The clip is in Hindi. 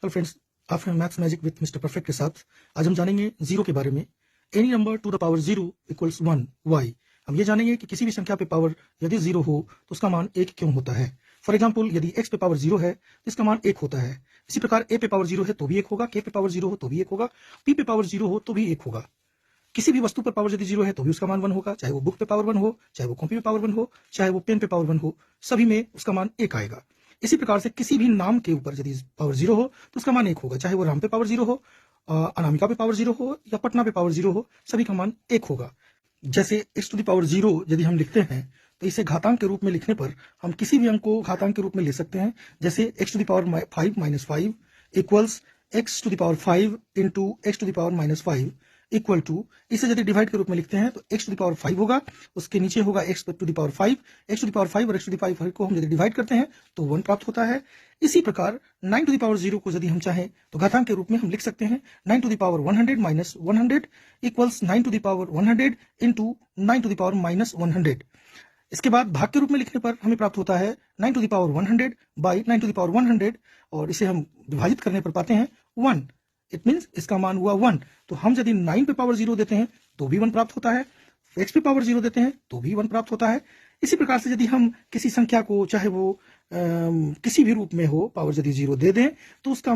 हेलो फ्रेंड्स, आप हैं maths magic with mister perfect के साथ। आज हम जानेंगे जीरो के बारे में। Any number to the power zero equals 1 why. हम ये जानेंगे कि किसी भी संख्या पे पावर यदि जीरो हो तो उसका मान एक क्यों होता है। फॉर एग्जाम्पल, यदि x पे पावर जीरो है तो इसका मान एक होता है। इसी प्रकार a पे पावर जीरो है तो भी एक होगा, k पे पावर जीरो हो तो भी एक होगा, p पे पावर जीरो हो तो भी एक होगा। किसी भी वस्तु पर पावर यदि जीरो है तो भी उसका मान 1 होगा, चाहे वो बुक पे पावर 1 हो, चाहे वो कॉपी पे पावर 1 हो, चाहे वो पेन पे पावर 1 हो, सभी में उसका मान एक आएगा। इसी प्रकार से किसी भी नाम के ऊपर यदि पावर जीरो हो तो उसका मान एक होगा, चाहे वो राम पे पावर जीरो हो, अनामिका पे पावर जीरो हो या पटना पे पावर जीरो हो, सभी का मान एक होगा। जैसे x to the power zero यदि हम लिखते हैं तो इसे घातांक के रूप में लिखने पर हम किसी भी अंक को घातांक के रूप में ले सकते हैं। जैसे x to the power 5 minus 5 equals x to the power 5 into x to the power minus 5 equal to, इसे यदि डिवाइड के रूप में लिखते हैं तो x टू द पावर 5 होगा, उसके नीचे होगा x to the power 5, x to the power 5 और x टू द पावर 5 को हम यदि डिवाइड करते हैं तो 1 प्राप्त होता है। इसी प्रकार 9 टू द पावर 0 को यदि हम चाहें तो घातांक के रूप में हम लिख सकते हैं 9 to the power 100 minus 100 equals 9 to the power 100 into 9 to the power minus 100। इसके बाद भाग के रूप में लिखने पर हमें प्राप्त होता है 9 to the power 100 by 9 to the power 100 और इसे हम विभाजित करने पर पाते हैं 1। इट मीन्स इसका मान हुआ 1। तो हम यदि 9 पे पावर 0 देते हैं तो भी 1 प्राप्त होता है, x पे पावर 0 देते हैं तो भी 1 प्राप्त होता है। इसी प्रकार से यदि हम किसी संख्या को चाहे वो किसी भी रूप में हो पावर यदि 0 दे दें तो उसका